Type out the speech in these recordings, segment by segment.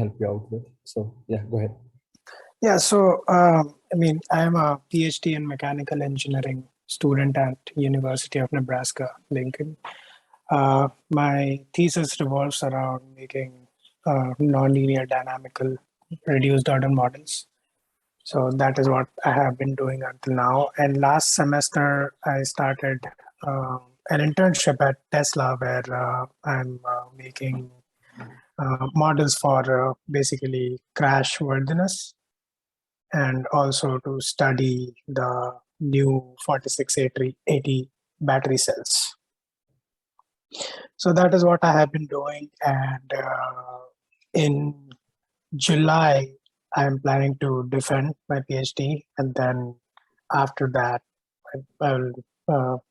help you out with. So yeah, go ahead. Yeah, so I am a PhD in mechanical engineering student at University of Nebraska, Lincoln. My thesis revolves around making nonlinear dynamical reduced order models. So that is what I have been doing until now. And last semester, I started an internship at Tesla where I'm making models for basically crash worthiness and also to study the new 4680 battery cells. So that is what I have been doing. And in July, I'm planning to defend my PhD. And then after that, I'll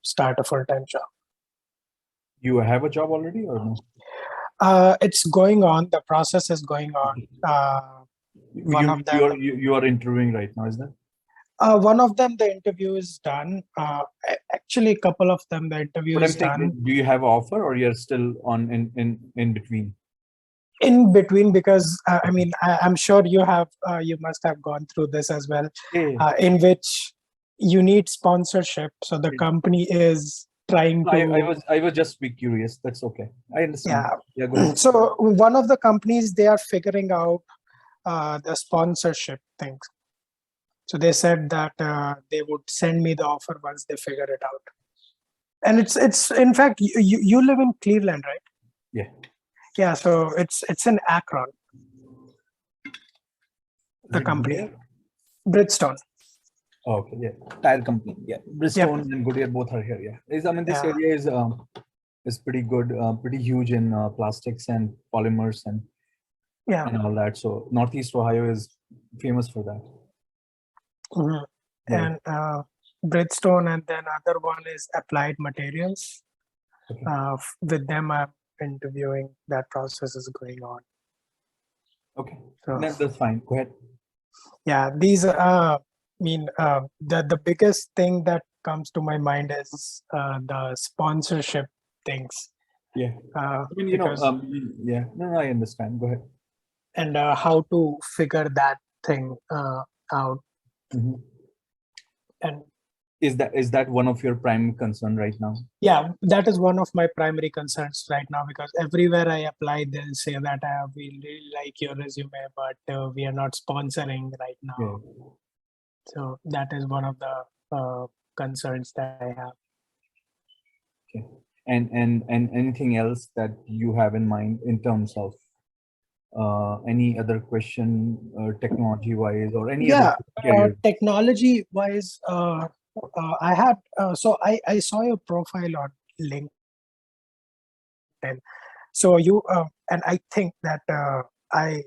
start a full-time job. You have a job already or no? It's going on. The process is going on. You are interviewing right now, is that? One of them, the interview is done. Actually, a couple of them, the interview is done. Do you have an offer or you're still on in between? In between, because I'm sure you must have gone through this as well, in which you need sponsorship. So the company is trying to. I was just be curious. That's okay. I understand. Yeah. Go ahead. So one of the companies, they are figuring out the sponsorship things. So they said that they would send me the offer once they figure it out. And it's in fact, you live in Cleveland, right? Yeah. Yeah, so it's in Akron. The company, Bridgestone. Oh, okay, yeah, tire company. Yeah, Bridgestone and Goodyear both are here. Yeah, this area is pretty good, pretty huge in plastics and polymers and all that. So Northeast Ohio is famous for that. Mm-hmm. Yeah. And Bridgestone, and then other one is Applied Materials. Okay. With them, I'm interviewing. That process is going on. Okay, so that's fine. Go ahead. Yeah, these the biggest thing that comes to my mind is the sponsorship things. Yeah. I I understand. Go ahead. And how to figure that thing out. Mm-hmm. And is that one of your prime concern right now? Yeah, that is one of my primary concerns right now, because everywhere I apply, they'll say that we really like your resume, but we are not sponsoring right now. Yeah. So that is one of the concerns that I have. Okay. And anything else that you have in mind in terms of any other question, technology wise, or any other career? Technology wise, I had I saw your profile on LinkedIn. So you and I think that I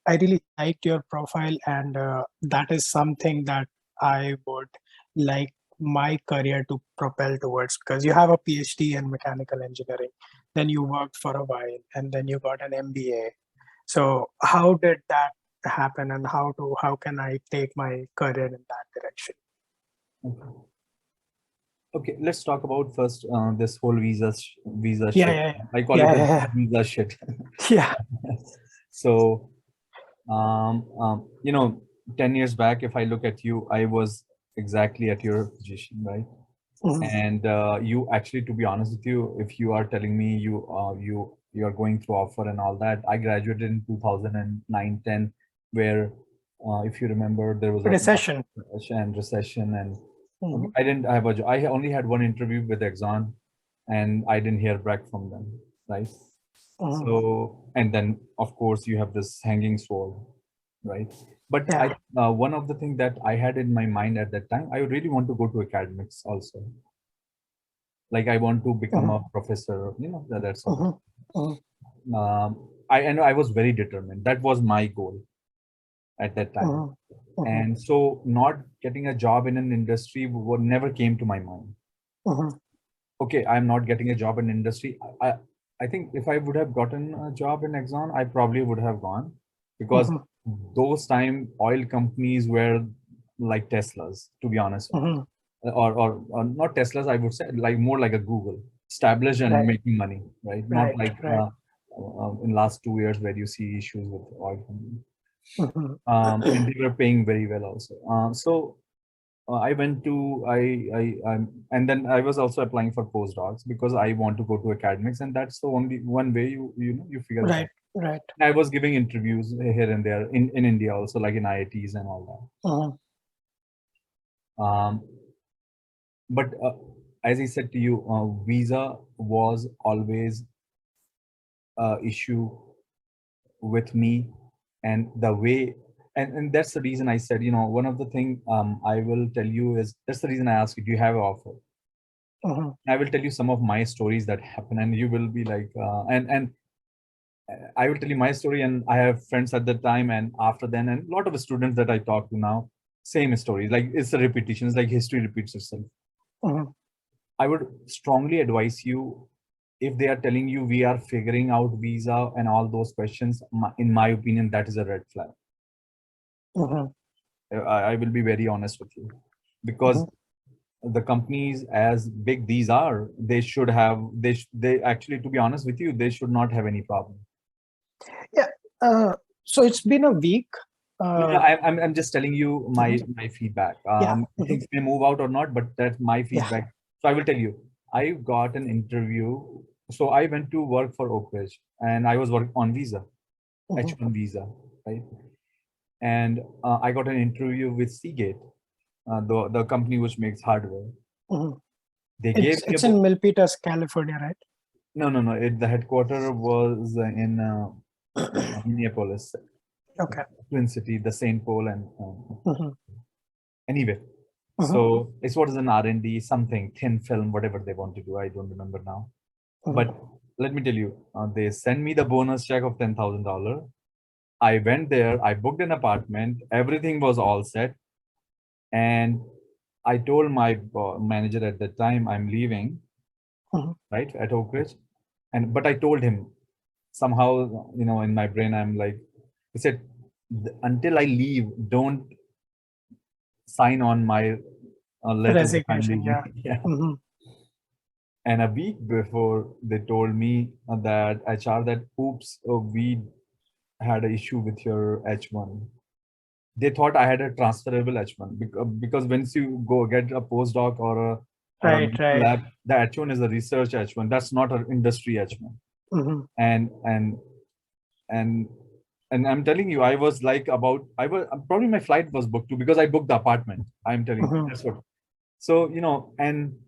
really liked your profile, and that is something that I would like my career to propel towards, because you have a PhD in mechanical engineering, then you worked for a while, and then you got an MBA. So how did that happen, and how can I take my career in that direction? Okay, let's talk about first this whole visa shit. Yeah. I call it visa shit. Yeah. So, 10 years back, if I look at you, I was exactly at your position, right? Mm-hmm. And you actually, to be honest with you, if you are telling me you are going through offer and all that, I graduated in 2009-10, where if you remember, there was a recession and mm-hmm. I didn't have a job. I only had one interview with Exxon, and I didn't hear back from them, right? Mm-hmm. So, and then of course you have this hanging sword, right? But yeah. One of the things that I had in my mind at that time, I really want to go to academics also. Like I want to become a professor, that's all. I was very determined. That was my goal at that time. And so not getting a job in an industry never came to my mind. Okay, I'm not getting a job in industry. I think if I would have gotten a job in Exxon, I probably would have gone, because those time oil companies were like Teslas, to be honest. Or not Teslas, I would say, like more like a Google, established and making money, right? Not like in last 2 years where you see issues with oil companies. Mhm. And they were paying very well also. I went to and then I was also applying for postdocs because I want to go to academics, and that's the only one way you figure it Right, out. right. I was giving interviews here and there in India also, like in IITs and all Mhm. that. But as I said to you, visa was always issue with me, and the way, and that's the reason I said, one of the thing I will tell you is, that's the reason I asked you, do you have an offer? Mhm. I will tell you some of my stories that happen, and you will be like, and I will tell you my story, and I have friends at the time and after then, and a lot of students that I talk to now, same story. Like it's a repetition. It's like history repeats itself. Mhm. I would strongly advise you, if they are telling you we are figuring out visa and all those questions, in my opinion, that is a red flag. Mhm. I will be very honest with you, because Mhm. the companies as big these are, they should have, they actually, to be honest with you, they should not have any problem. Yeah. So it's been a week. No, I'm just telling you Mhm. my feedback. Yeah. Mhm. Things may move out or not, but that's my Yeah. feedback. So I will tell you, I got an interview. So I went to work for Oak Ridge, and I was working on visa, Mhm. H1 visa, right? And I got an interview with Seagate, the company which makes hardware. Mhm. They gave me It's in Milpitas, California, right? no. The headquarter was in Minneapolis, Okay. Twin City, the St. Paul, and Mhm. anyway. Mhm. So it's what is an R&D, something, thin film, whatever they want to do. I don't remember now. But Mhm. let me tell you, they sent me the bonus check of $10,000. I went there, I booked an apartment, everything was all set. And I told my manager at the time I'm leaving, Mhm. right, at Oak Ridge. But I told him somehow, in my brain, I'm like, he said, until I leave, don't sign on my letter that I'm Resignation. Yeah. leaving. Yeah. Mhm. And a week before, they told me that HR, that oops, we had an issue with your H1. They thought I had a transferable H1, because once you go get a postdoc or a Right. medical Right. lab, the H1 is a research H1. That's not an industry H1. Mhm. And and and I'm telling you, I was like, I was probably, my flight was booked too, because I booked the apartment. I'm telling you, Mhm. that's what. So and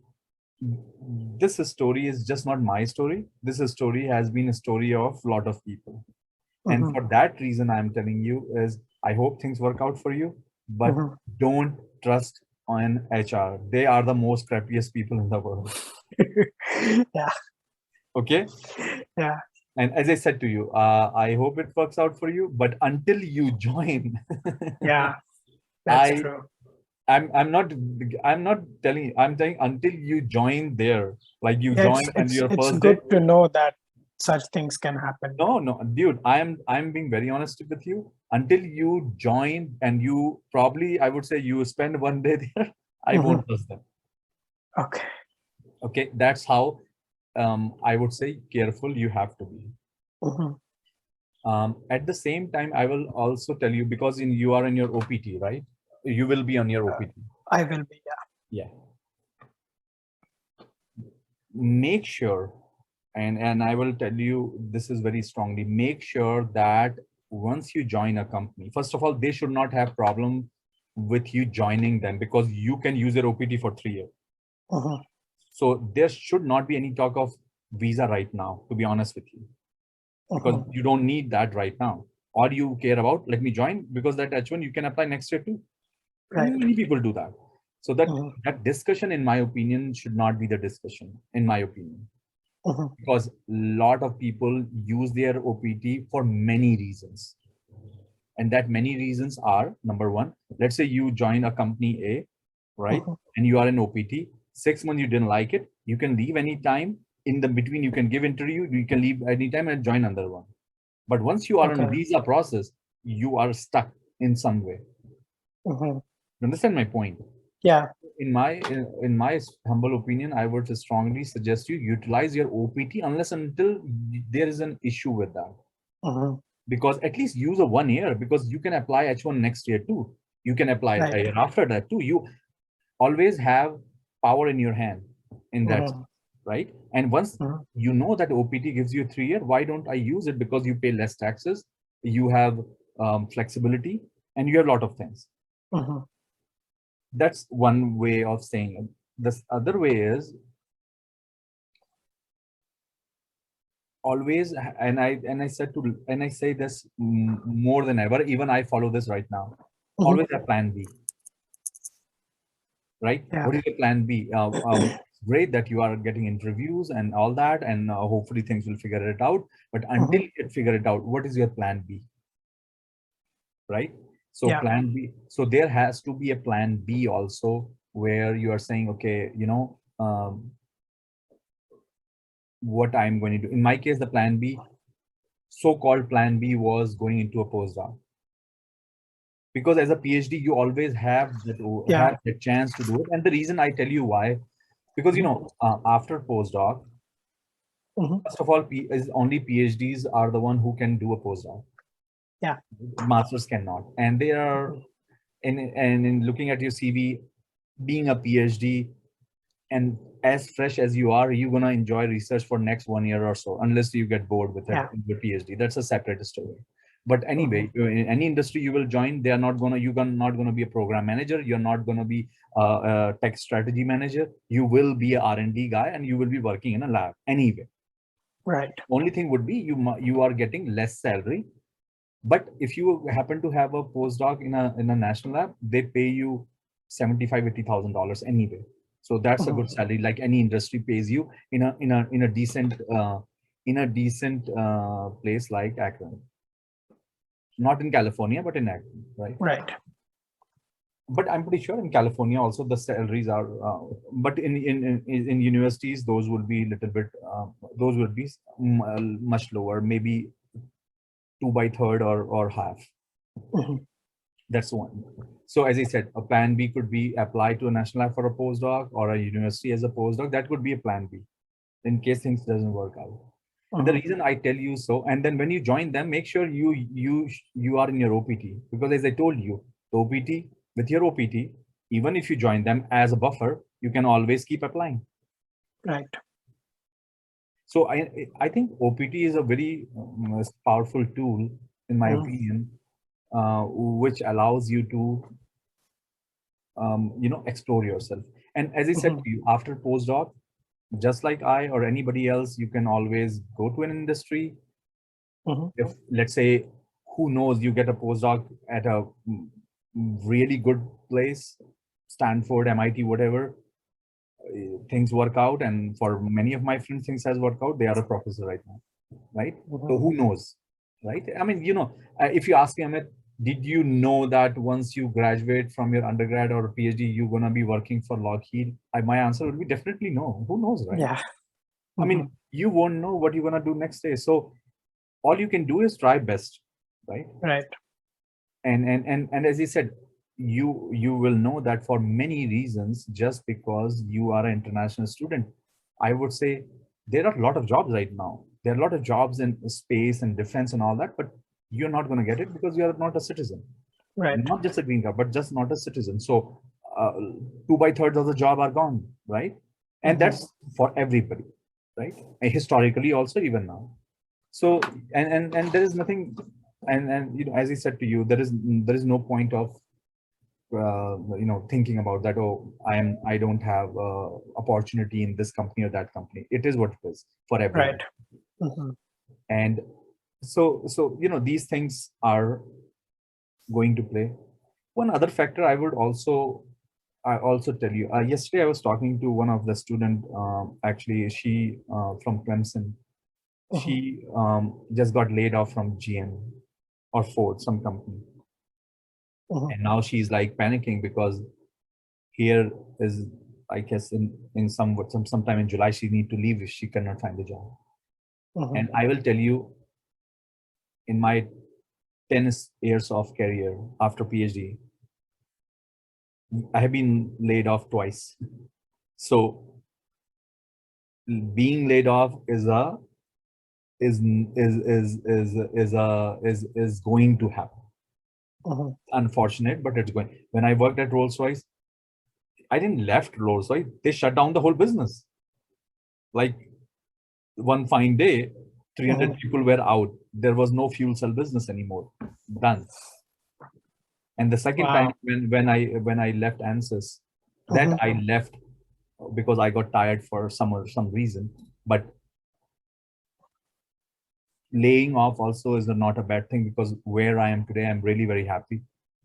this story is just not my story. This story has been a story of a lot of people. And Mhm. for that reason, I'm telling you is, I hope things work out for you, but Mhm. don't trust on HR. They are the most crappiest people in the world. Yeah. Okay. Yeah. And as I said to you, I hope it works out for you. But until you join, Yeah. That's I true. I'm not telling you. I'm telling until you join there, like you Yeah. join and your It's first day. good to know that such things can happen. No, dude. I'm being very honest with you. Until you join and you probably, I would say, you spend one day there, I Mhm. won't trust them. Okay. Okay, that's how I would say careful you have to be. Mhm. At the same time, I will also tell you, because you are in your OPT, right? You will be on your OPT. I will be. Yeah. Yeah. Make sure, and I will tell you this is very strongly, make sure that once you join a company, first of all, they should not have problem with you joining them, because you can use their OPT for 3 years. Mhm. So there should not be any talk of visa right now, to be honest with you, because Mhm. you don't need that right now. Or you care about, let me join, because that H1 you can apply next year too. Right. Many people do that. So that Mhm. that discussion, in my opinion, should not be the discussion, in my opinion, Mhm. because a lot of people use their OPT for many reasons. And that many reasons are, number one, let's say you join a company A, right? Mhm. And you are in OPT, 6 months you didn't like it, you can leave anytime. In the between, you can give interview, you can leave anytime and join another one. But once you are on a Okay. visa process, you are stuck in some way. Mhm. You understand my point? Yeah. In my humble opinion, I would strongly suggest you utilize your OPT unless until there is an issue with that. Because at least use a 1 year, because you can apply H1 next year too. You can apply a year after that too. You always have power in your hand in that, right? And once you know that OPT gives you 3 year, why don't I use it? Because you pay less taxes, you have flexibility, and you have a lot of things. That's one way of saying it. This other way is always, and I said to, and I say this more than ever, even I follow this right now. Always have plan B, right? Yeah. What is your plan B? Great that you are getting interviews and all that, and hopefully things will figure it out. But until you figure it out, what is your plan B? Right? So Yeah. plan B. So there has to be a plan B also, where you are saying, okay, what I'm going to do. In my case, the plan B, so-called plan B, was going into a postdoc. Because as a PhD, you always have have the chance to do it. And the reason I tell you why, because after postdoc, first of all, is only PhDs are the one who can do a postdoc. Yeah. Masters cannot. And they are, in looking at your CV, being a PhD and as fresh as you are, you're gonna enjoy research for next 1 year or so, unless you get bored with it in your PhD. That's a separate story. But anyway, in any industry you will join, they are not gonna, you're not gonna be a program manager. You're not gonna be a tech strategy manager. You will be a R&D guy, and you will be working in a lab anyway. Right. Only thing would be you are getting less salary. But if you happen to have a postdoc in a national lab, they pay you $75,000-$80,000 anyway. So that's a good salary, like any industry pays you in a decent place like Akron. Not in California, but in Akron, right? Right. But I'm pretty sure in California also the salaries are, but in universities those will be little bit, those will be much lower, maybe 2/3 or half. That's one. So as I said, a plan B could be applied to a national lab for a postdoc, or a university as a postdoc. That could be a plan B in case things doesn't work out. And the reason I tell you so, and then when you join them, make sure you are in your OPT, because as I told you, the OPT, with your OPT, even if you join them as a buffer, you can always keep applying. Right. So I think OPT is a very powerful tool, in my opinion, which allows you to explore yourself. And as I said to you, after postdoc, just like I or anybody else, you can always go to an industry. If, let's say, who knows, you get a postdoc at a really good place, Stanford, MIT, whatever, things work out. And for many of my friends, things has worked out. They are a professor right now, right? So who knows, right? I mean, if you ask me, Amit, did you know that once you graduate from your undergrad or PhD, you're gonna be working for Lockheed? My answer would be definitely no. Who knows, right? Yeah. I mean, you won't know what you're gonna do next day. So all you can do is try best, right? Right. And as you said, you will know that for many reasons, just because you are an international student, I would say there are a lot of jobs right now. There are a lot of jobs in space and defense and all that, but you're not going to get it because you are not a citizen. Right. Not just a green card, but just not a citizen. So 2/3 of the job are gone, right? And that's for everybody, right? And historically also, even now. So and there is nothing, and as I said to you, there is no point of thinking about that. Oh, I don't have opportunity in this company or that company. It is what it is for everyone. Right. And so these things are going to play. One other factor I also tell you. Yesterday I was talking to one of the student. Actually, she from Clemson. She just got laid off from GM or Ford, some company. And now she's like panicking because here is, I guess, in sometime in July, she need to leave if she cannot find a job. And I will tell you, in my 10 years of career after PhD, I have been laid off twice. So being laid off is a is going to happen. Unfortunate, but it's going. When I worked at Rolls-Royce, I didn't left Rolls-Royce. They shut down the whole business. Like one fine day, 300 people were out. There was no fuel cell business anymore. Done. And the second time Wow. when I left ANSYS, that I left because I got tired for some reason. But laying off also is not a bad thing, because where I am today, I'm really very happy,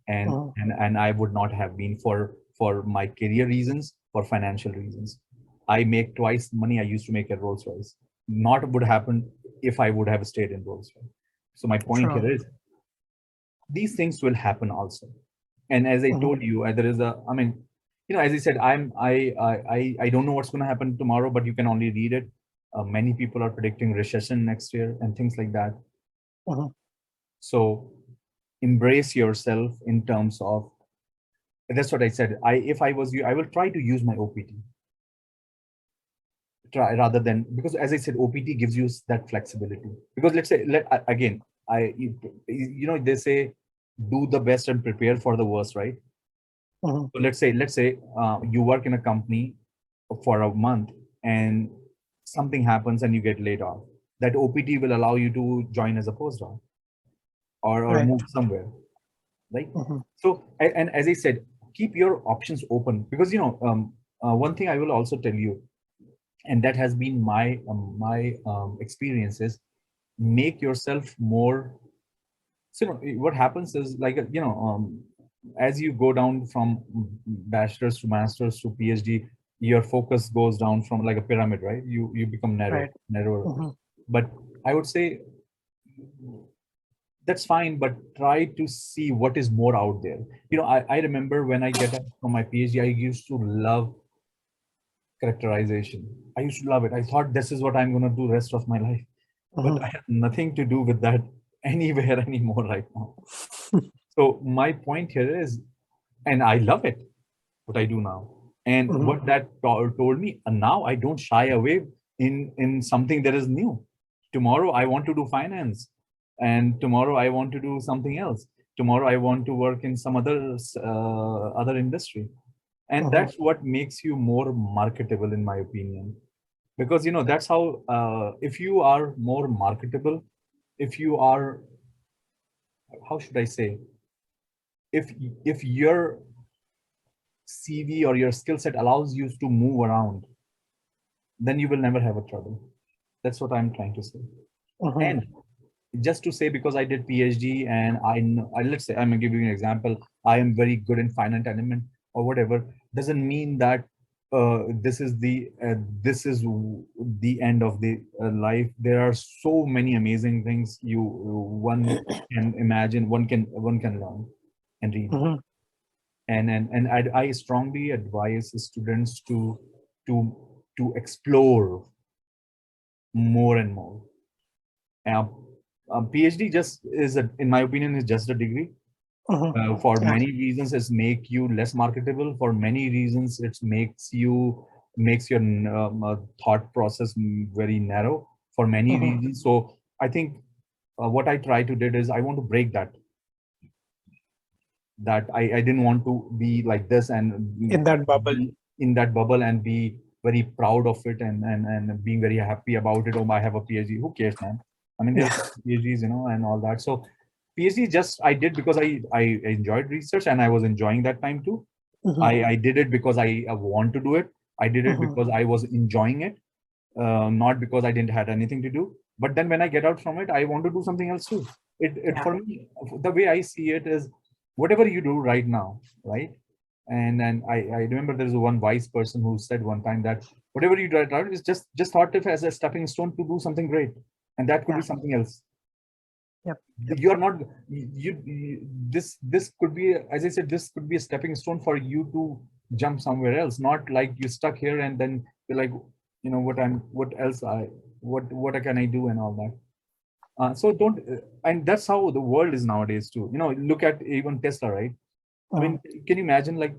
and I would not have been for my career reasons, for financial reasons. I make twice the money I used to make at Rolls Royce. Not would happen if I would have stayed in Rolls Royce. So my point Sure. here is, these things will happen also. And as I told you, there is a, I mean, as I said, I don't know what's going to happen tomorrow, but you can only read it. Many people are predicting recession next year and things like that. So embrace yourself in terms of, that's what I said. If I was you, I will try to use my OPT. Try rather than, because as I said, OPT gives you that flexibility. Because let's say, again, they say, do the best and prepare for the worst, right? So let's say you work in a company for a month and something happens and you get laid off. That OPT will allow you to join as a postdoc or Right. move somewhere, right? So, and as I said, keep your options open, because one thing I will also tell you, and that has been my experience, is make yourself more. So what happens is, like, as you go down from bachelor's to master's to PhD, your focus goes down from like a pyramid, right? You become Right. narrower. But I would say that's fine, but try to see what is more out there. I remember when I get out from my PhD, I used to love characterization. I used to love it. I thought this is what I'm going to do rest of my life. But I have nothing to do with that anywhere anymore right now. So my point here is, and I love it, what I do now. And what that told me, and now I don't shy away in something that is new. Tomorrow I want to do finance, and tomorrow I want to do something else. Tomorrow I want to work in some other industry, and that's what makes you more marketable, in my opinion. Because that's how, if you are more marketable, if you are, how should I say, if your CV or your skill set allows you to move around, then you will never have a trouble. That's what I'm trying to say. And just to say, because I did PhD and I know, let's say, I'm gonna give you an example, I am very good in finance element or whatever, doesn't mean that this is the end of the life. There are so many amazing things one can imagine, one can learn and read. And I strongly advise students to explore more and more. Uh, PhD just is, in my opinion, is just a degree. For Yeah. many reasons, it's make you less marketable. For many reasons, it makes your thought process very narrow. For many reasons, so I think what I try to did is, I want to break that I didn't want to be like this and In that bubble. be in that bubble and be very proud of it and being very happy about it. Oh, I have a PhD. Who cares, man? I mean, there's Yeah. PhDs, and all that. So PhD just I did because I enjoyed research and I was enjoying that time too. I did it because I want to do it. I did it because I was enjoying it, not because I didn't had anything to do. But then when I get out from it, I want to do something else too. It Yeah. For me, the way I see it is, whatever you do right now, right? And then I remember there's one wise person who said one time that whatever you do right now is just thought of as a stepping stone to do something great, and that could Yeah. be something else. Yep. You are not this could be, as I said, this could be a stepping stone for you to jump somewhere else, not like you stuck here and then you're like, what can I do and all that. So don't, and that's how the world is nowadays too. Look at even Tesla, right? I mean, can you imagine, like,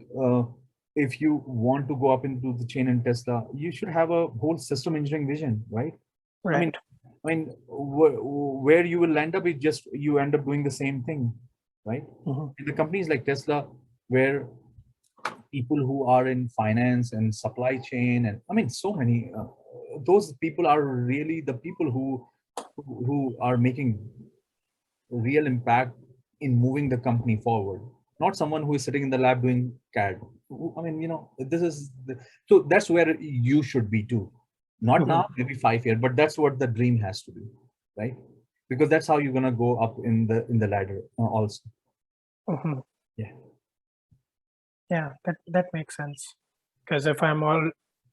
if you want to go up into the chain in Tesla, you should have a whole system engineering vision, right? I mean, Right. where you will end up is just you end up doing the same thing, right? In the companies like Tesla, where people who are in finance and supply chain, and I mean, so many, those people are really the people who are making real impact in moving the company forward, not someone who is sitting in the lab doing CAD. I mean, this is so that's where you should be too. Not now, maybe 5 years, but that's what the dream has to be, right? Because that's how you're gonna go up in the ladder also. Yeah. Yeah, that makes sense. Because if I'm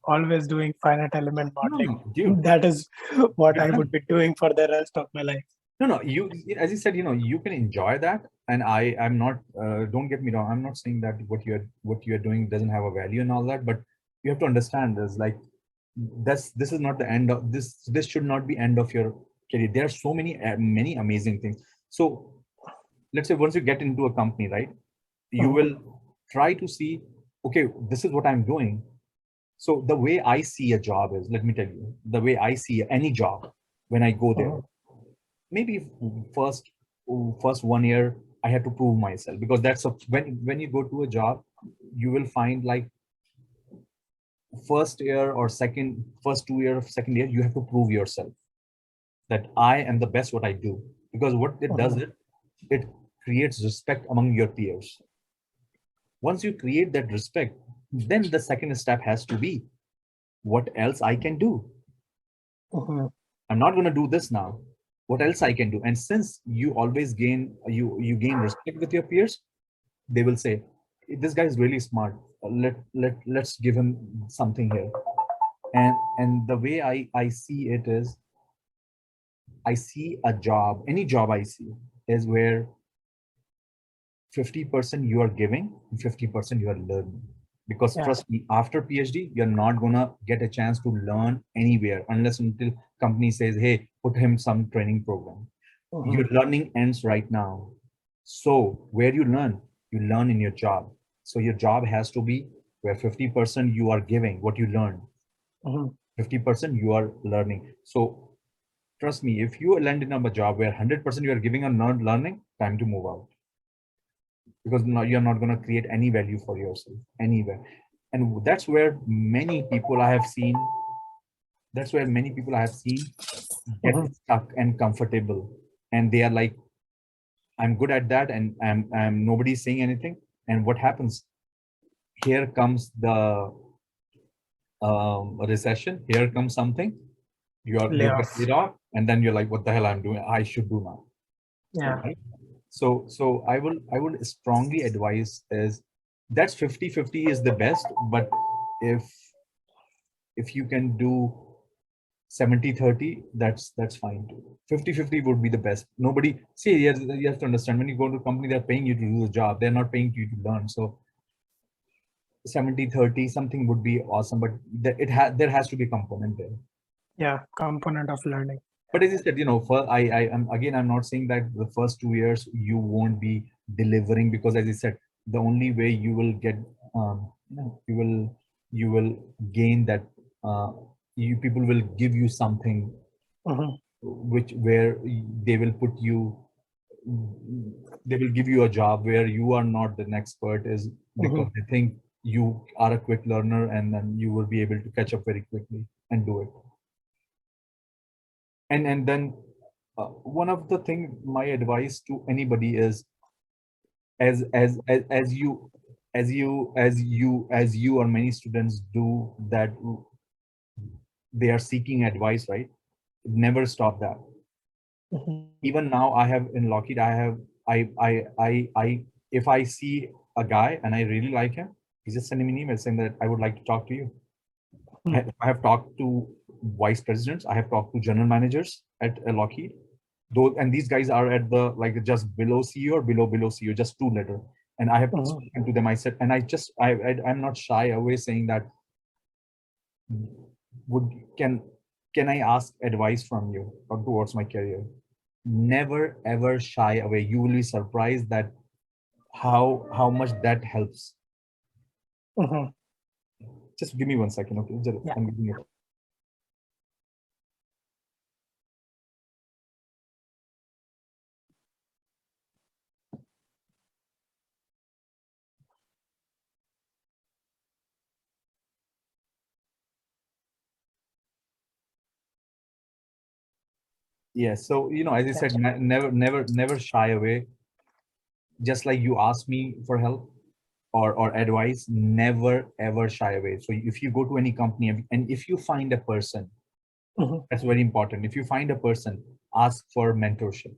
always doing finite element modeling, No, dude. that is what You're I done. would be doing for the rest of my life. No, you, as you said, you can enjoy that. And I'm not, don't get me wrong, I'm not saying that what you're doing doesn't have a value and all that, but you have to understand is like, this is not the end of this should not be end of your career. There are so many amazing things. So let's say once you get into a company, right, you will try to see, okay, this is what I'm doing. So the way I see a job is, let me tell you, the way I see any job when I go there, maybe first 1 year I had to prove myself, because that's when you go to a job, you will find like first year or first 2 year of second year, you have to prove yourself that I am the best what I do, because what it does is it creates respect among your peers. Once you create that respect, then the second step has to be, what else I can do. I'm not going to do this now. What else I can do? And since you always gain respect with your peers, they will say, this guy is really smart. Let's give him something here. And the way I see it is, I see a job, any job I see is where 50% you are giving, 50% you are learning. Because trust me, after PhD, you're not gonna get a chance to learn anywhere unless until company says, hey, put him some training program. Your learning ends right now. So where you learn in your job. So your job has to be where 50% you are giving what you learn, 50% you are learning. So trust me, if you land in a job where 100% you are giving and not learning, time to move out, because now you're not going to create any value for yourself anywhere. And that's where many people I have seen get stuck and comfortable, and they are like, I'm good at that, and I'm nobody's saying anything. And what happens, here comes the recession, here comes something, you get laid off, and then you're like, what the hell I'm doing, I should do now. Right? So I would strongly advise is, that's 50-50 is the best, but if you can do 70-30, that's fine too. 50-50 would be the best. Nobody, see, you have to understand, when you go to a company, they're paying you to do the job, they're not paying you to learn. So 70-30 something would be awesome, but there has to be a component there. Yeah, component of learning. But as you said, I'm not saying that the first 2 years you won't be delivering, because as you said, the only way you will get, you will gain that, people will give you something, where they will give you a job where you are not the expert, is because they think you are a quick learner, and then you will be able to catch up very quickly and do it. And then one of the thing, my advice to anybody is, as you or many students do that, they are seeking advice, right? Never stop that. Even now, I have in Lockheed, I if I see a guy and I really like him, he's just sending me an email saying that I would like to talk to you. I have talked to vice presidents. I have talked to general managers at Lockheed. And these guys are at the, like, just below CEO or below CEO, just 2 letter. And I have spoken to them. I said, and I'm not shy away saying that, can I ask advice from you towards my career? Never ever shy away. You will be surprised that how much that helps. Mm-hmm. Just give me 1 second, okay? Yeah. I'm giving you. Yeah. So, as I said, Gotcha. never shy away. Just like you ask me for help or advice, never ever shy away. So if you go to any company and if you find a person, Mm-hmm. that's very important. If you find a person, ask for mentorship.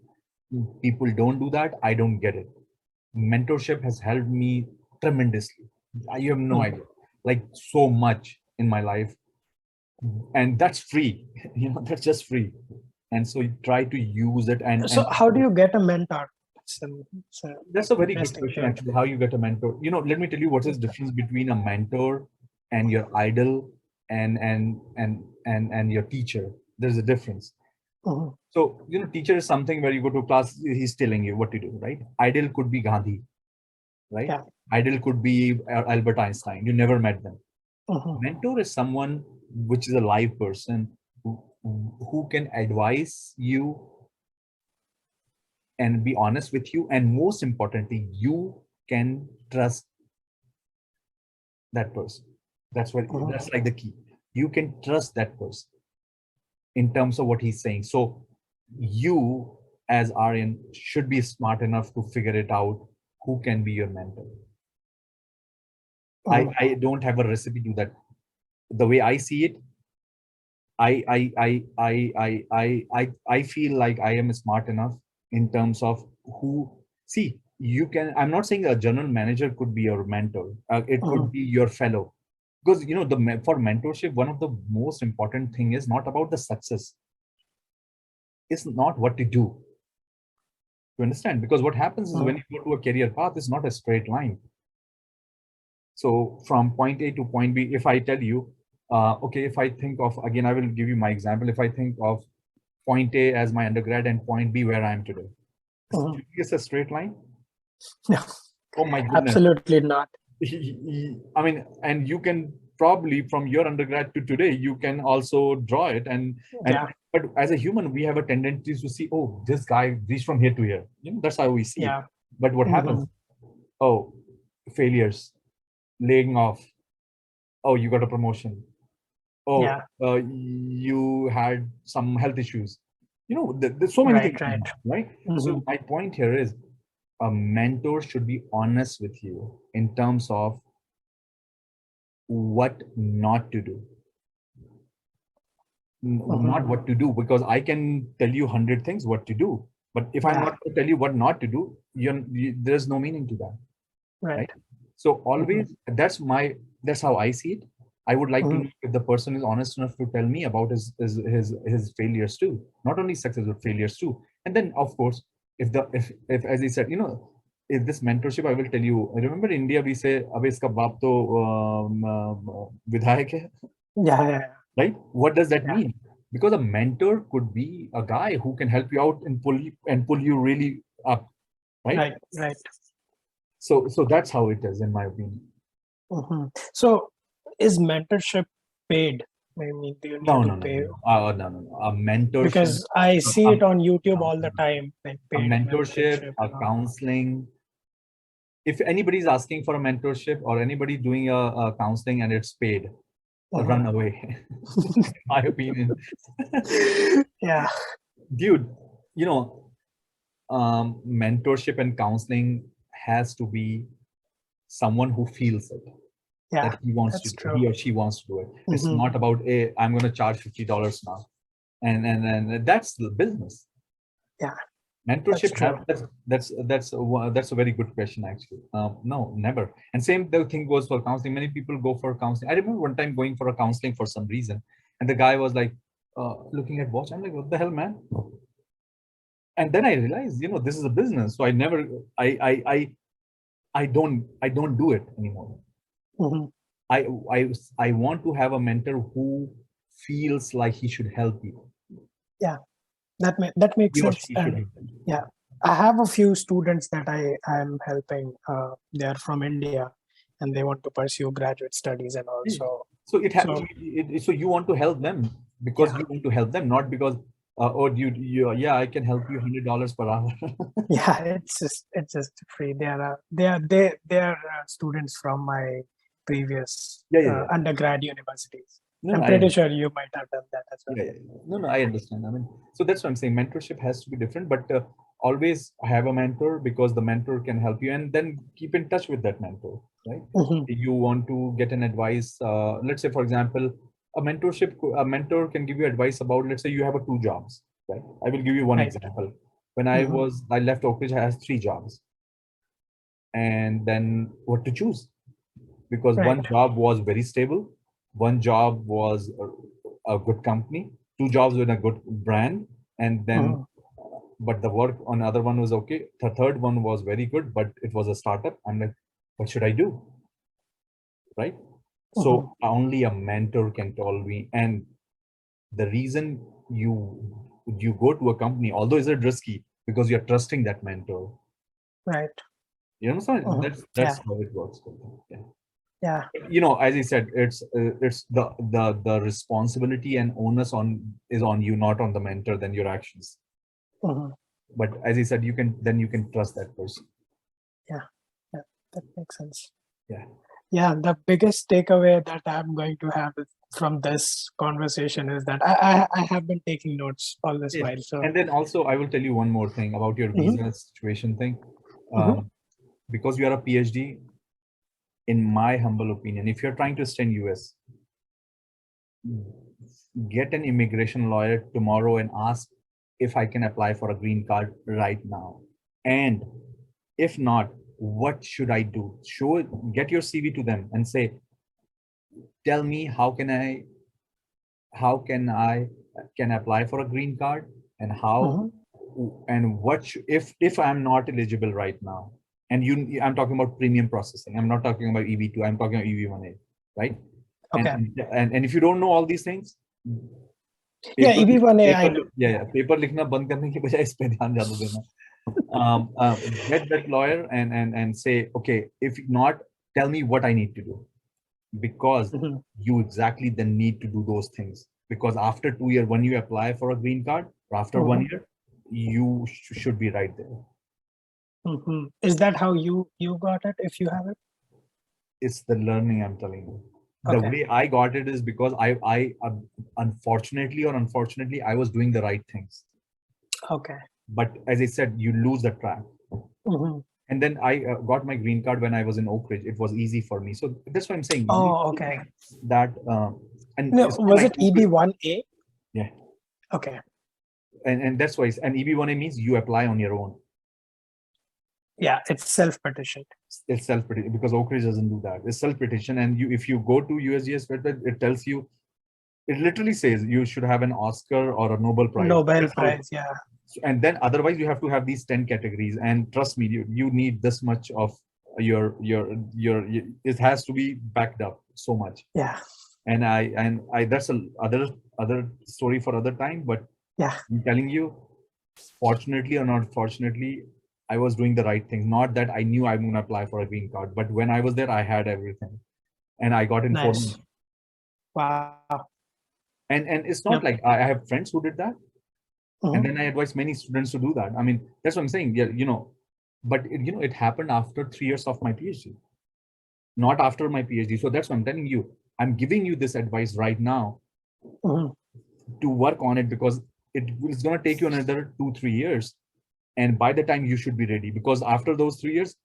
People don't do that. I don't get it. Mentorship has helped me tremendously. You have no Mm-hmm. idea, like so much in my life, and that's free. That's just free. And so you try to use it. So how do you get a mentor? It's an That's a very good interesting question, field. actually. How you get a mentor? Let me tell you what is the difference between a mentor and your idol and your teacher. There's a difference. Mm-hmm. So, teacher is something where you go to class, he's telling you what to do, right? Idol could be Gandhi, right? Yeah. Idol could be Albert Einstein. You never met them. Mm-hmm. Mentor is someone which is a live person who can advise you and be honest with you, and most importantly, you can trust that person. Mm-hmm. That's like the key. You can trust that person in terms of what he's saying. So you as Aryan should be smart enough to figure it out who can be your mentor. Mm-hmm. I don't have a recipe to that. The way I see it, I feel like I am smart enough in terms of who. See, you can. I'm not saying a general manager could be your mentor. It Mm-hmm. could be your fellow, because for mentorship, one of the most important thing is not about the success. It's not what to do. You understand? Because what happens is when Mm-hmm. you go to a career path, it's not a straight line. So from point A to point B, if I tell you, okay, if I think of, again, I will give you my example. If I think of point A as my undergrad and point B where I am today, Mm-hmm. it's a straight line. No, Oh my goodness. absolutely not. I mean, and you can probably from your undergrad to today, you can also draw it. And Yeah. but as a human, we have a tendency to see, oh, this guy reached from here to here. That's how we see it. Yeah. But what Mm-hmm. happens? Oh, failures, laying off. Oh, you got a promotion. Oh, Yeah. you had some health issues. There's so many things, Right. Right. right? Mm-hmm. So my point here is a mentor should be honest with you in terms of what not to do. Mm-hmm. Not what to do, because I can tell you 100 things what to do, but if I'm Yeah. not going to tell you what not to do, there's no meaning to that, Right. right? So Mm-hmm. always, that's how I see it. I would like to Mm-hmm. know if the person is honest enough to tell me about his failures too, not only success but failures too. And then of course, if as I said, if this mentorship, I will tell you, remember India, we say abe iska baap to vidhayak hai, Yeah. Yeah. Yeah. right? What does that Yeah. mean? Because a mentor could be a guy who can help you out and pull you really up, right? Right. Right. So that's how it is, in my opinion. Mm-hmm. So, is mentorship paid? I mean, do you need No, to no, no, no, pay? no. No, no, no. A mentorship, Because I a, see a, it on YouTube all the a time, like a paid mentorship, mentorship a and all. counseling. If anybody is asking for a mentorship or anybody doing a counseling and it's paid, Mhm. run away. In my opinion, Yeah. dude. You know, mentorship and counseling has to be someone who feels it, Yeah. that he wants to That's do, true. he or she wants to do it. It's Hmm. not about, hey, I'm going to charge $50 now, and that's the business. Yeah. That's Mentorship true. that's a very good question, actually. No, never. And same the thing goes for counseling. Many people go for counseling. I remember one time going for a counseling for some reason, and the guy was like, looking at watch. I'm like, what the hell, man? And then I realized, this is a business. So I never, I don't do it anymore. Hmm. I I I want to have a mentor who feels like he should help you. Yeah. That makes He or sense. she should And help you. yeah. I have a few students that I am helping. They are from India, and they want to pursue graduate studies and Yeah. also. So So so you want to help them because yeah, you want to help them, not because oh yeah, I can help you $100 per hour. yeah, it's just free. They are students from my previous Yeah, yeah, yeah. undergrad universities. No, I'm no, pretty sure you might have done that as well. yeah, yeah. No, no, I understand. I mean, so that's what I'm saying. Mentorship has to be different, but always have a mentor because the mentor can help you, and then keep in touch with that mentor, right? Mhm. You want to get an advice. Let's say, for example, a mentor can give you advice about. Let's say you have a two jobs, right? I will give you one Right. example. When Mhm. I left Oak Ridge, I had three jobs, and then what to choose? Because Right. one job was very stable, one job was a good company, two jobs with a good brand, and then Mhm. but the work on the other one was okay. The third one was very good, but it was a startup. I'm like, what should I do? Right? Mhm. So only a mentor can tell me. And the reason you go to a company, although it's risky, because you're trusting that mentor. Right. You know, so Mhm. that's Yeah. how it works. Yeah. Yeah. As I said, it's the responsibility and onus is on you, not on the mentor, than your actions. Mhm. But as I said, you can trust that person. Yeah. Yeah. That makes sense. Yeah. Yeah. The biggest takeaway that I'm going to have from this conversation is that I have been taking notes all this Yeah. while. So. And then also, I will tell you one more thing about your Mhm. visa situation thing. Mhm. Because you are a PhD, in my humble opinion, if you're trying to stay in US, get an immigration lawyer tomorrow and ask if I can apply for a green card right now. And if not, what should I do? Get your CV to them and say, tell me how can apply for a green card, and how Mhm. and if I'm not eligible right now. And I'm talking about premium processing. I'm not talking about EB2. I'm talking about EB1A, right? And Okay. and if you don't know all these things, Yeah. Paper EB1A, I paper know. या paper लिखना बंद करने की बजाय इस पे ध्यान ज्यादा देना. Get that lawyer and say, okay, if not, tell me what I need to do, because Mhm. you exactly then need to do those things, because after 2 years, when you apply for a green card, or after one Mhm. year, you should be right there. Mhm. Is that how you got it? If you have it. It's the learning, I'm telling you. The Okay. way I got it is because I unfortunately, I was doing the right things, Okay. but as I said, you lose the track. Mhm. And then I got my green card when I was in Oak Ridge. It was easy for me. So that's what I'm saying. Oh, okay. That and No, it's not was like it Oak Ridge. EB1A? Yeah, Okay. and that's why. And EB1A means you apply on your own. Yeah, it's self-petitioned. It's self petition, because Oak Ridge doesn't do that. It's self petition, and if you go to USGS website, it tells you. It literally says you should have an Oscar or a Nobel Prize. Nobel That's how. Prize. Yeah. And then otherwise you have to have these 10 categories, and trust me, you need this much of your it has to be backed up so much. Yeah. And I that's a other story for other time, but Yeah. I'm telling you, fortunately or not fortunately, I was doing the right thing. Not that I knew I'm going to apply for a green card, but when I was there, I had everything, and I got in 4 months. Nice. Wow. And it's not Yep. like I have friends who did that, and Mhm. then I advise many students to do that. I mean, that's what I'm saying. Yeah, but it happened after 3 years of my PhD, not after my PhD. So that's what I'm telling you. I'm giving you this advice right now Mhm. to work on it, because it's going to take you another 2-3 years, and by the time you should be ready, because after those 3 years,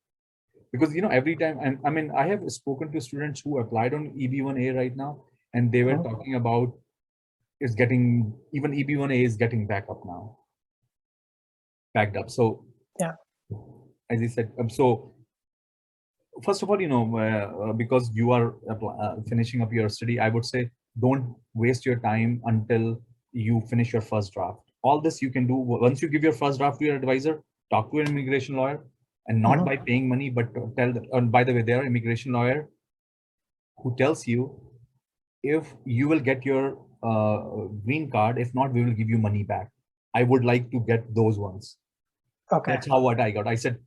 because every time, and I mean, I have spoken to students who applied on EB1A right now, and they were Mhm. talking about it's getting, even EB1A is getting back up now, backed up. So Yeah. as I said, so first of all, because you are finishing up your study, I would say don't waste your time until you finish your first draft. All this you can do once you give your first draft to your advisor, talk to an immigration lawyer, and not Mhm. by paying money, but to tell them. And by the way, there are immigration lawyer who tells you if you will get your green card. If not, we will give you money back. I would like to get those ones. Okay. That's how what I got. I said,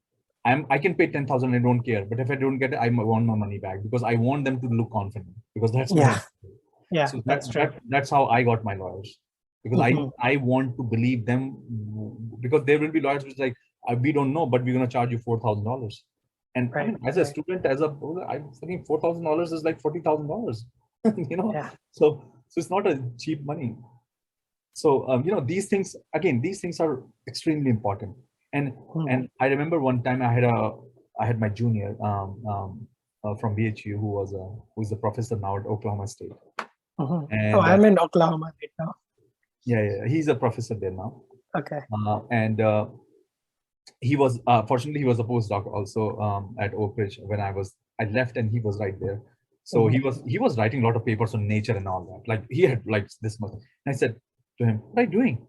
I can pay 10,000. I don't care. But if I don't get it, I want my money back because I want them to look confident because that's more Yeah. important. Yeah, So that's true. that's how I got my lawyers because I want to believe them because there will be lawyers which like we don't know, but we're gonna charge you $4,000. And I Right. mean, as a student, I'm thinking $4,000 is like $40,000, you know. Yeah. So it's not a cheap money. So these things again, these things are extremely important. And I remember one time I had my junior from BHU who's a professor now at Oklahoma State. Oh, And I'm in Oklahoma right now. yeah, he's a professor there now. Okay. And he was fortunately he was a postdoc also at Oak Ridge when I left, and he was right there. So he was writing a lot of papers on nature and all that. Like he had like this much. And I said to him, "What are you doing?"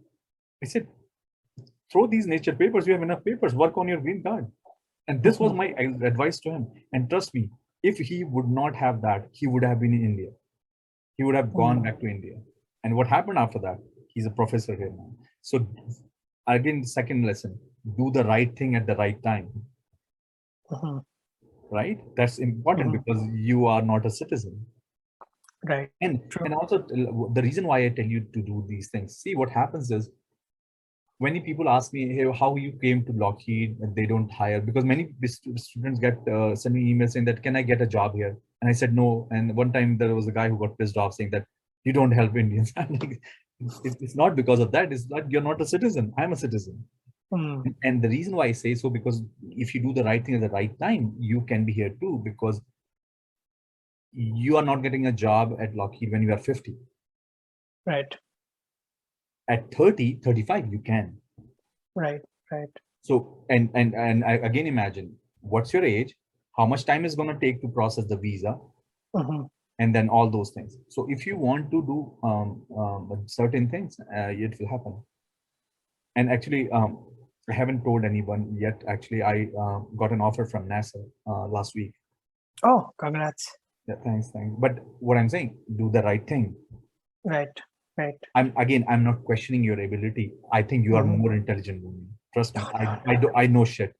I said, "Throw these nature papers. You have enough papers. Work on your green card." And this was my advice to him. And trust me, if he would not have that, he would have been in India. He would have gone back to India. And what happened after that? He's a professor here now. So again, the second lesson, do the right thing at the right time. Right? That's important because you are not a citizen. Right. And also the reason why I tell you to do these things, see what happens is many people ask me, hey, how you came to Lockheed and they don't hire, because many students get send me emails saying that, can I get a job here? And I said no. And one time there was a guy who got pissed off saying that you don't help Indians. It's not because of that. It's not, you're not a citizen. I'm a citizen. And the reason why I say so, because if you do the right thing at the right time, you can be here too, because you are not getting a job at Lockheed when you are 50. Right. At 30, 35, you can. Right. So, and I again imagine what's your age, how much time is going to take to process the visa, and then all those things. So if you want to do certain things, it will happen. And actually, I haven't told anyone yet. Actually, I got an offer from NASA last week. Oh, congrats. Yeah, thanks. But what I'm saying, do the right thing. Right. I'm not questioning your ability. I think you are more intelligent than me. Trust me. I know shit.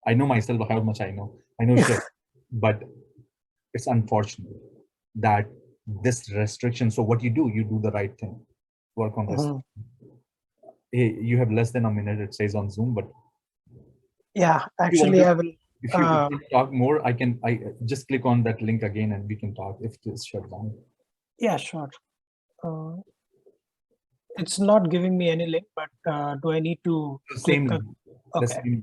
I know myself how much I know. I know shit. But it's unfortunate that this restriction. So what you do the right thing. Work on this. Hey, you have less than a minute, it says on Zoom, but yeah, actually I will. If you want to talk more, I just click on that link again and we can talk if it's shut down. Yeah, sure. It's not giving me any link, but do I need to click? Okay.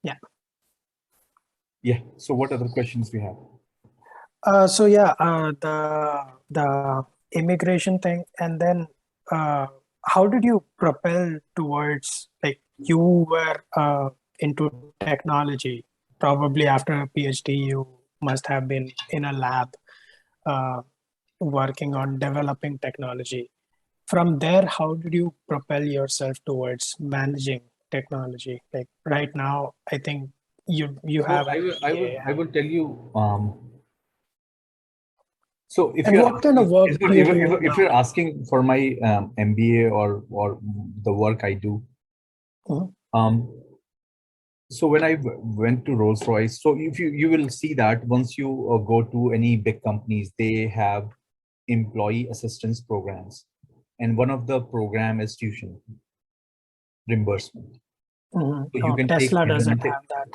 Yeah. Yeah. So what other questions we have? So yeah, the immigration thing, and then how did you propel towards, like, you were into technology? Probably after a PhD, you must have been in a lab working on developing technology. From there, how did you propel yourself towards managing technology? Like right now, I think you have. I will tell you. So if and you're what kind of work do you do if you're asking for my MBA or the work I do, so when I went to Rolls-Royce, so if you will see that once you go to any big companies, they have employee assistance programs, and one of the program is tuition reimbursement. So you can Tesla take doesn't advantage. have that.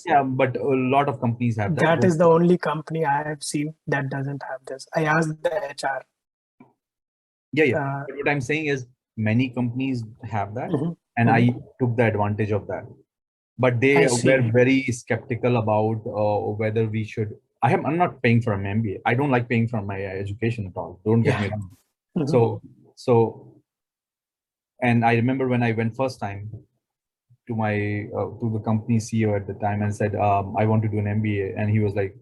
Yeah, but a lot of companies have that. That is the only company I have seen that doesn't have this. I asked the HR. Yeah. But what I'm saying is many companies have that, and I took the advantage of that. But they were very skeptical about whether we should. I'm not paying for an MBA. I don't like paying for my education at all. Don't get me wrong. So, and I remember when I went first time to my to the company CEO at the time and said, I want to do an MBA, and he was like,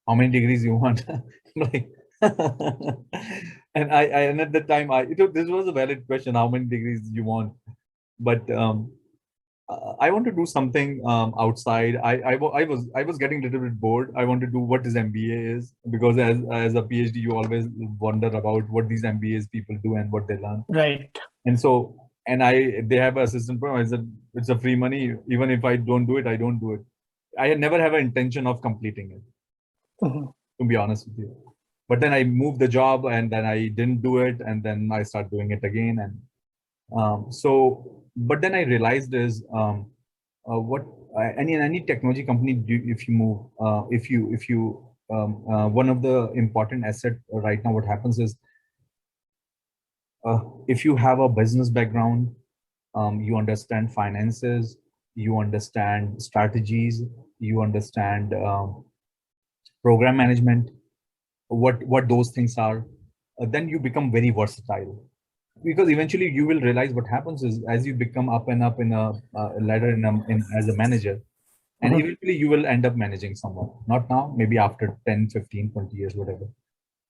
how many degrees you want? I'm like, And at the time, this was a valid question, how many degrees you want? But I want to do something outside. I was getting a little bit bored. I want to do what this MBA is, because as a PhD, you always wonder about what these MBAs people do and what they learn. Right. And so, they have an assistant program. I said, it's a free money. Even if I don't do it, I don't do it. I had never have an intention of completing it, to be honest with you. But then I moved the job, and then I didn't do it, and then I started doing it again. And but then I realized is what any technology company do, if you move, if you one of the important asset right now, what happens is, if you have a business background, you understand finances, you understand strategies, you understand program management, what those things are, then you become very versatile. Because eventually you will realize what happens is, as you become up and up in a ladder as a manager, and eventually you will end up managing someone. Not now, maybe after 10, 15, 20 years, whatever.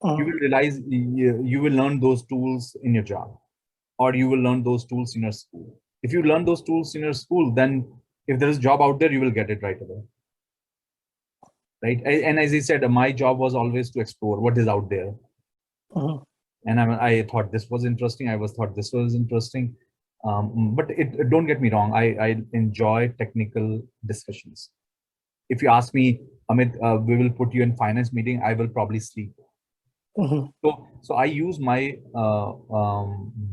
You will realize you will learn those tools in your job, or you will learn those tools in your school. If you learn those tools in your school, then if there is a job out there, you will get it right away. Right. And as I said, my job was always to explore what is out there. And I thought this was interesting. Thought this was interesting. But don't get me wrong. I enjoy technical discussions. If you ask me, Amit, we will put you in finance meeting, I will probably sleep. So I use my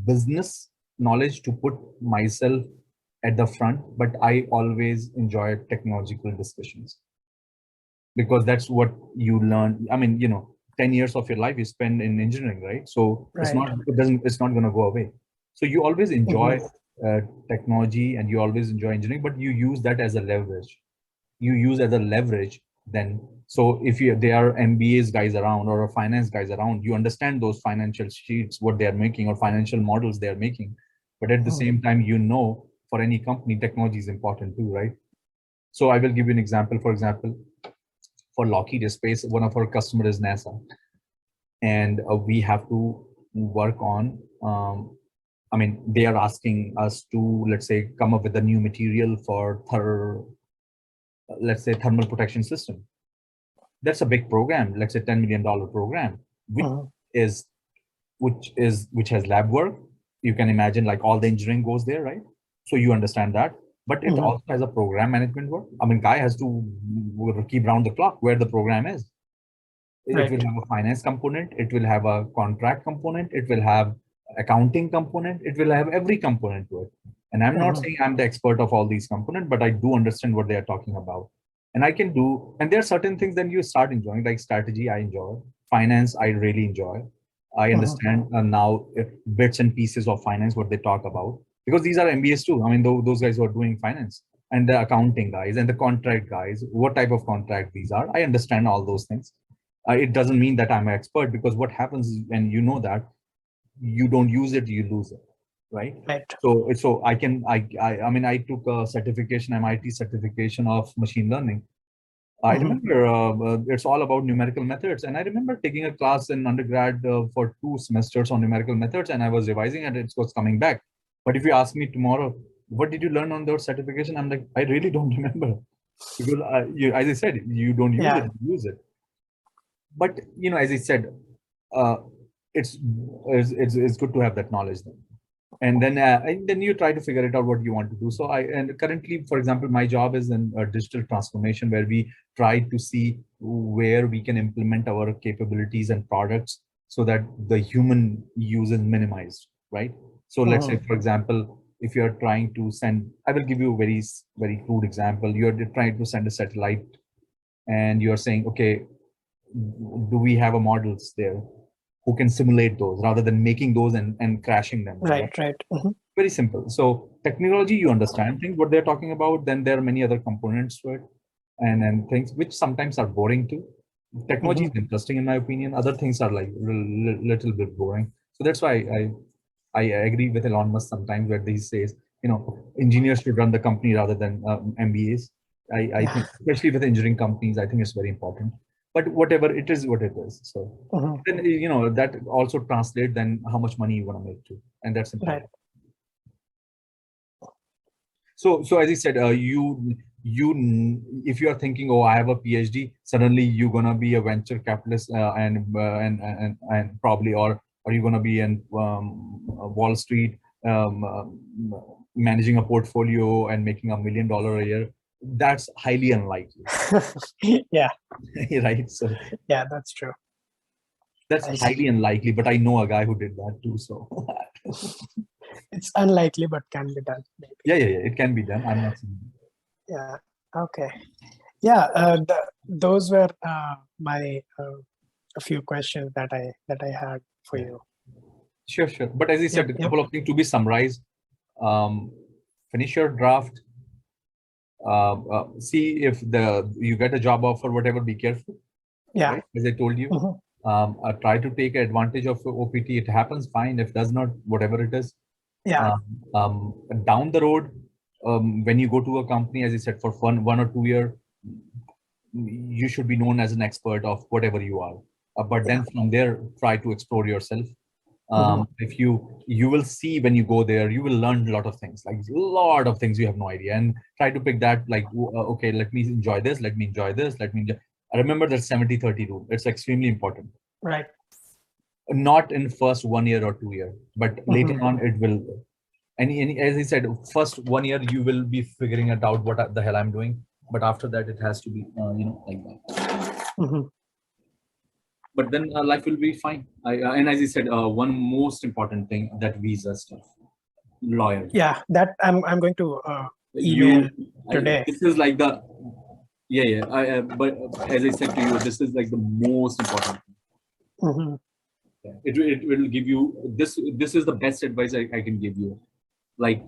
business knowledge to put myself at the front, but I always enjoy technological discussions, because that's what you learn. I mean, 10 years of your life you spend in engineering, right? So it's not going to go away. So you always enjoy technology, and you always enjoy engineering, but you use that as a leverage. Then, so if there are MBAs guys around, or finance guys around, you understand those financial sheets, what they are making, or financial models they are making. But at the same time, for any company, technology is important too, right? So I will give you an example. For example, for Lockheed Space, one of our customers is NASA, and we have to work on, they are asking us to, let's say, come up with a new material for let's say thermal protection system. That's a big program, let's say $10 million program, which has lab work. You can imagine, like, all the engineering goes there, right? So you understand that. But it also has a program management work. Guy has to keep round the clock where the program is. It will have a finance component. It will have a contract component. It will have accounting component. It will have every component to it. And I'm not saying I'm the expert of all these components, but I do understand what they are talking about. And I can do, and there are certain things that you start enjoying, like strategy, I enjoy. Finance, I really enjoy. I understand now bits and pieces of finance, what they talk about, because these are MBAs too. Those guys who are doing finance, and the accounting guys and the contract guys, what type of contract these are. I understand all those things. It doesn't mean that I'm an expert, because what happens is, when you know that, you don't use it, you lose it, right? So I took a certification, MIT certification of machine learning. I remember it's all about numerical methods, and I remember taking a class in undergrad for 2 semesters on numerical methods, and I was revising, and it was coming back. But if you ask me tomorrow, what did you learn on those certification? I'm like, I really don't remember, because as I said, you don't use it, you use it. But as I said, it's good to have that knowledge then. And then you try to figure it out what you want to do. So currently, for example, my job is in digital transformation, where we try to see where we can implement our capabilities and products so that the human use is minimized, right? So let's say, for example, if you're trying to send, I will give you a very, very crude example. You're trying to send a satellite, and you're saying, okay, do we have a models there who can simulate those rather than making those and crashing them? Right. Very simple. So technology, you understand things, what they're talking about. Then there are many other components to it, and things which sometimes are boring too. Technology is interesting in my opinion. Other things are like little bit boring. So that's why I agree with Elon Musk sometimes, where he says, engineers should run the company rather than MBAs. I think, especially with engineering companies, I think it's very important. but whatever it is, what it is. So then, that also translate then how much money you want to make too, and that's important. Right. So as I said, if you are thinking, oh, I have a PhD, suddenly you're gonna be a venture capitalist, and probably, or you're gonna be in Wall Street, managing a portfolio and making $1 million a year. That's highly unlikely. Yeah. Right. So yeah, that's true. that's highly unlikely, but I know a guy who did that too. So it's unlikely, but can be done. Maybe. Yeah, it can be done. I'm not saying. Yeah. Okay. Yeah. Those were my a few questions that I had for you. Sure. But as I said, a couple of things to be summarized. Finish your draft. See if you get a job offer, whatever. Be careful. Yeah. Right? As I told you. Try to take advantage of OPT. It happens, fine. If does not, whatever it is. Yeah. Down the road, when you go to a company, as I said, for 1 or 2 years, you should be known as an expert of whatever you are. But then from there, try to explore yourself. If you will see when you go there, you will learn a lot of things, like a lot of things you have no idea, and try to pick that, like, okay, let me enjoy this, let me enjoy this, I remember that 70-30 rule. It's extremely important. Right. Not in first 1 year or 2 years, but later on it will. And as I said, first 1 year you will be figuring it out what the hell I'm doing, but after that it has to be like that. But then life will be fine. And as I said, one most important thing, that visa stuff, lawyer. Yeah, that I'm going to email today. This is like the but as I said to you, this is like the most important thing. It will give you this. This is the best advice I can give you. Like,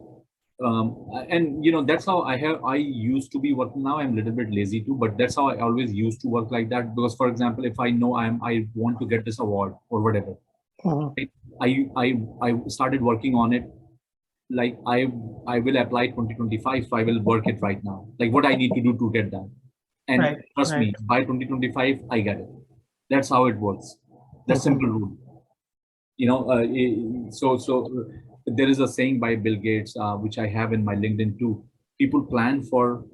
and that's how I used to be working. Now I'm a little bit lazy too, but that's how I always used to work like that. Because, for example, if I know I want to get this award or whatever, I started working on it. Like, I will apply 2025, so I will work it right now. Like, what I need to do to get that. And trust me, by 2025 I get it. That's how it works. That's simple rule. So there is a saying by Bill Gates, which I have in my LinkedIn too. People plan for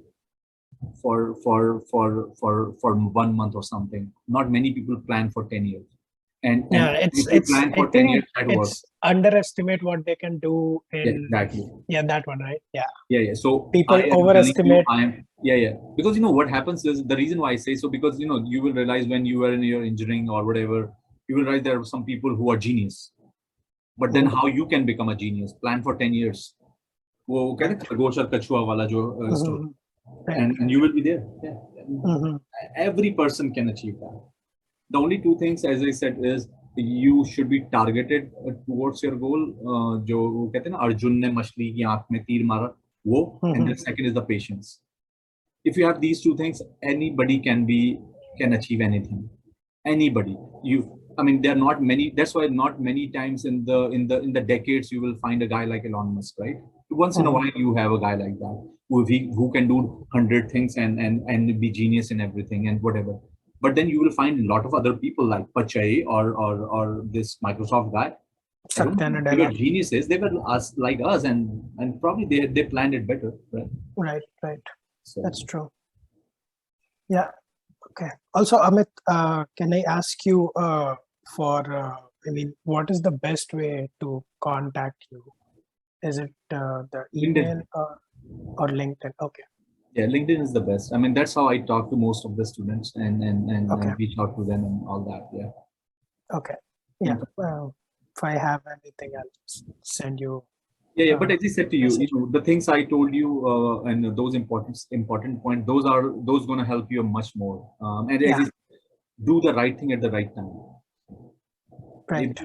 1 month or something. Not many people plan for 10 years. And it's plan for 10 years, that works. Underestimate what they can do in exactly. Yeah, that one, right? Yeah. So people overestimate. Because what happens is, the reason why I say so, because you will realize when you are in your engineering or whatever, you will realize there are some people who are genius. But then how you can become a genius? Plan for 10 years. वो कहते हैं खरगोश और कछुआ वाला जो story, and you will be there. Every person can achieve that. The only two things, as I said, is you should be targeted towards your goal. जो वो कहते हैं ना, अर्जुन ने मछली की आंख में तीर मारा, वो. And the second is the patience. If you have these two things, anybody can achieve anything. Anybody. There are not many. That's why not many times in the decades you will find a guy like Elon Musk, right? Once in a while you have a guy like that who can do 100 things and be genius in everything and whatever. But then you will find a lot of other people like Pachai or this Microsoft guy. They were geniuses. They were like us, and probably they planned it better, right? Right. So that's true. Yeah. Okay. Also, Amit, can I ask you what is the best way to contact you? Is it the email or LinkedIn? Okay. Yeah, LinkedIn is the best. That's how I talk to most of the students and reach out to them and all that. Yeah. Okay. Yeah. If I have anything, I'll send you. Yeah. But as I said to you, the things I told you and those important points, those going to help you much more. And as I said, do the right thing at the right time. Right.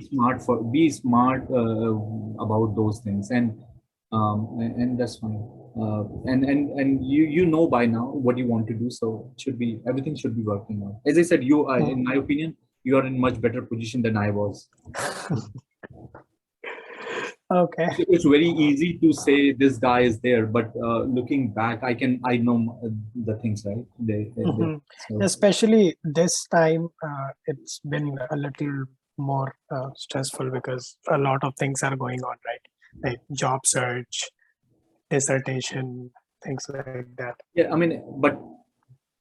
Be smart about those things, and that's fine. And you by now what you want to do, so everything should be working out. As I said, in my opinion, you are in much better position than I was. Okay. It's very easy to say this guy is there, but looking back, I know the things, right? So Especially this time, it's been a little more stressful because a lot of things are going on, right? Like job search, dissertation, things like that. yeah, I mean, but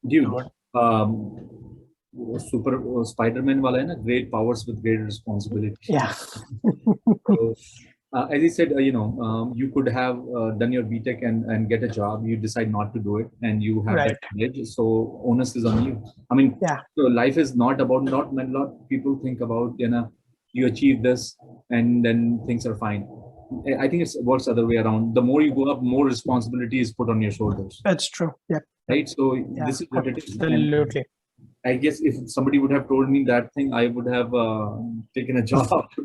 dude, So, super Spider-Man wala hai na, great powers with great responsibility. yeah. So, as I said, you could have done your BTech and get a job. You decide not to do it, and you have that Right. knowledge. So onus is on you. I mean, Yeah. so life is not about not a lot of people think about you achieve this and then things are fine. I think it works the other way around. The more you go up, more responsibility is put on your shoulders, That's true. Yep. right? So Yeah. this is what it is. And Absolutely. I guess if somebody would have told me that thing, I would have taken a job after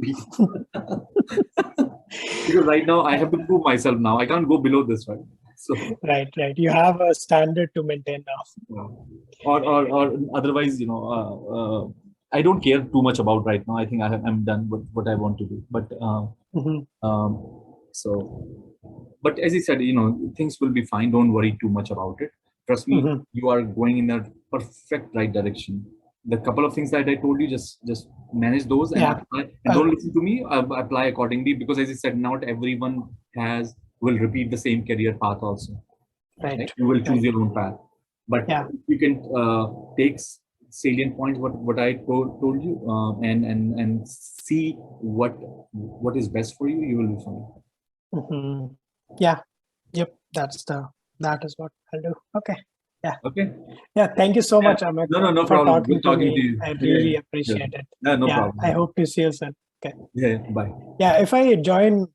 because right now I have to prove myself now. I can't go below this, right? So Right. You have a standard to maintain now. or otherwise, I don't care too much about right now. I think I'm done with what I want to do. But so, but as I said, things will be fine. Don't worry too much about it. Trust me, you are going in the perfect right direction. The couple of things that I told you, just manage those and apply. And don't listen to me. Apply accordingly because, as I said, not everyone will repeat the same career path also. Right. You will choose your own path, but you can take salient points what I told you and see what is best for you. You will be fine. Yeah. Yep. That is what I'll do. Okay. Yeah. Okay. Yeah. Thank you so much, Amit, No for problem. talking Good talking me. to you. I really appreciate it. No problem. I hope to see you soon. Okay. Yeah. Bye. Yeah. If I join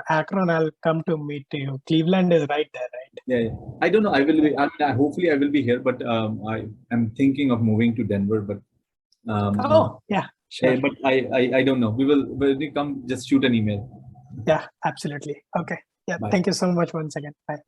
Akron, I'll come to meet you. Cleveland is right there, right? Yeah. I don't know. I will be. Hopefully, I will be here. But I'm thinking of moving to Denver. But yeah. Sure. But I don't know. When we come, just shoot an email. Yeah. Absolutely. Okay. Yeah. Bye. Thank you so much once again. Bye.